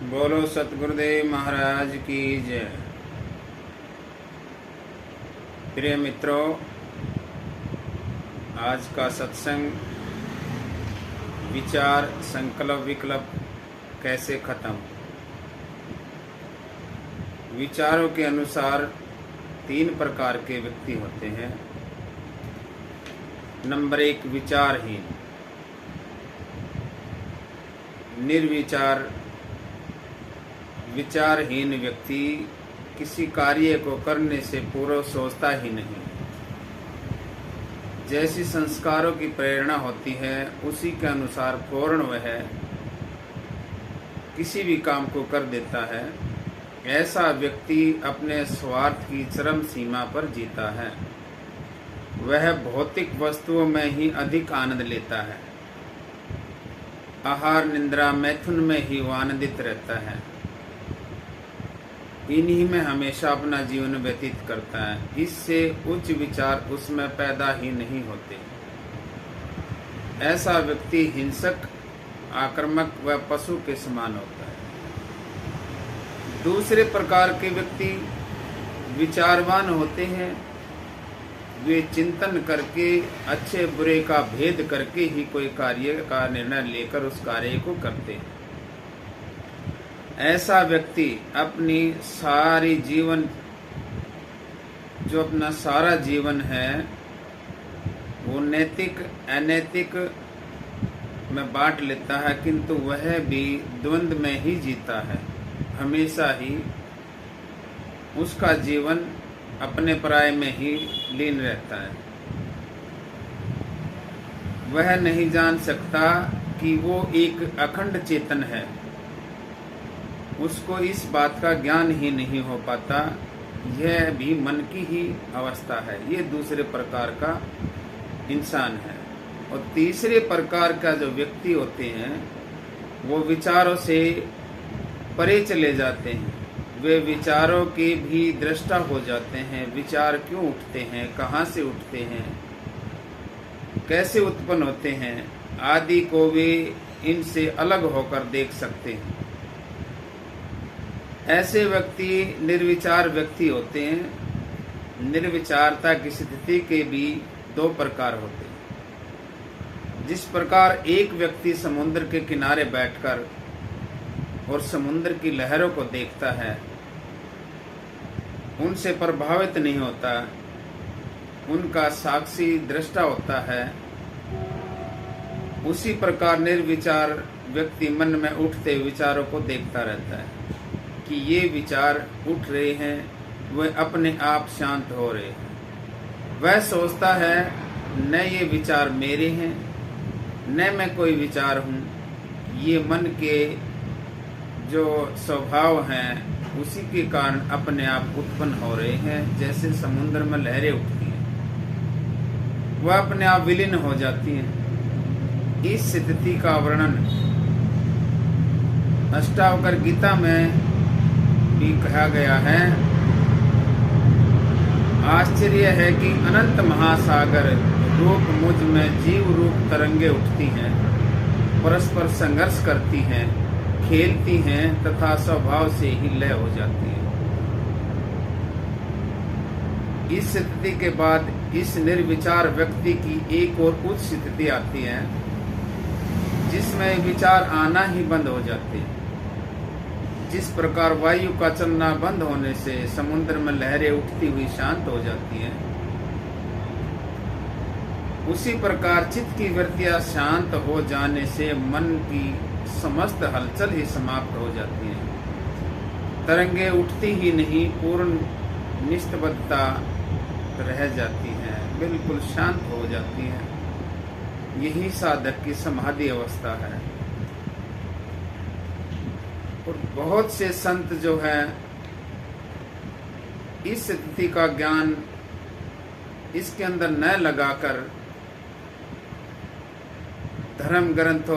बोलो सतगुरुदेव महाराज की जय। प्रिय मित्रों, आज का सत्संग विचार संकल्प विकल्प कैसे खत्म। विचारों के अनुसार 3 प्रकार के व्यक्ति होते हैं। नंबर 1, विचारहीन। निर्विचार विचारहीन व्यक्ति किसी कार्य को करने से पूर्व सोचता ही नहीं। जैसी संस्कारों की प्रेरणा होती है उसी के अनुसार फौरन वह किसी भी काम को कर देता है। ऐसा व्यक्ति अपने स्वार्थ की चरम सीमा पर जीता है। वह भौतिक वस्तुओं में ही अधिक आनंद लेता है। आहार निद्रा मैथुन में ही वो आनंदित रहता है। इन्हीं में हमेशा अपना जीवन व्यतीत करता है। इससे उच्च विचार उसमें पैदा ही नहीं होते। ऐसा व्यक्ति हिंसक, आक्रामक व पशु के समान होता है। दूसरे प्रकार के व्यक्ति विचारवान होते हैं। वे चिंतन करके अच्छे बुरे का भेद करके ही कोई कार्य का निर्णय लेकर उस कार्य को करते हैं। ऐसा व्यक्ति अपनी सारी जीवन जो अपना सारा जीवन है वो नैतिक अनैतिक में बांट लेता है, किंतु वह भी द्वंद्व में ही जीता है। हमेशा ही उसका जीवन अपने पराये में ही लीन रहता है। वह नहीं जान सकता कि वो एक अखंड चेतन है। उसको इस बात का ज्ञान ही नहीं हो पाता। यह भी मन की ही अवस्था है। ये दूसरे प्रकार का इंसान है। और तीसरे प्रकार का जो व्यक्ति होते हैं वो विचारों से परे चले जाते हैं। वे विचारों के भी दृष्टा हो जाते हैं। विचार क्यों उठते हैं, कहाँ से उठते हैं, कैसे उत्पन्न होते हैं आदि को वे इनसे अलग होकर देख सकते हैं। ऐसे व्यक्ति निर्विचार व्यक्ति होते हैं। निर्विचारता की स्थिति के भी 2 प्रकार होते हैं। जिस प्रकार एक व्यक्ति समुद्र के किनारे बैठकर और समुद्र की लहरों को देखता है, उनसे प्रभावित नहीं होता, उनका साक्षी दृष्टा होता है, उसी प्रकार निर्विचार व्यक्ति मन में उठते विचारों को देखता रहता है कि ये विचार उठ रहे हैं, वह अपने आप शांत हो रहे हैं। वह सोचता है न ये विचार मेरे हैं न मैं कोई विचार हूँ। ये मन के जो स्वभाव हैं उसी के कारण अपने आप उत्पन्न हो रहे हैं। जैसे समुद्र में लहरें उठती हैं, वह अपने आप विलीन हो जाती हैं। इस स्थिति का वर्णन अष्टावक्र गीता में भी कहा गया है। आश्चर्य है कि अनंत महासागर रूप मुझ में जीव रूप तरंगे उठती हैं, परस्पर संघर्ष करती हैं, खेलती हैं तथा स्वभाव से ही लय हो जाती हैं। इस स्थिति के बाद इस निर्विचार व्यक्ति की एक और उच्च स्थिति आती है जिसमें विचार आना ही बंद हो जाते हैं। जिस प्रकार वायु का चलना बंद होने से समुद्र में लहरें उठती हुई शांत हो जाती हैं, उसी प्रकार चित्त की वृत्तियां शांत हो जाने से मन की समस्त हलचल ही समाप्त हो जाती है। तरंगे उठती ही नहीं, पूर्ण निस्तब्धता रह जाती है, बिल्कुल शांत हो जाती है। यही साधक की समाधि अवस्था है। और बहुत से संत जो है इस स्थिति का ज्ञान इसके अंदर न लगाकर धर्म ग्रंथों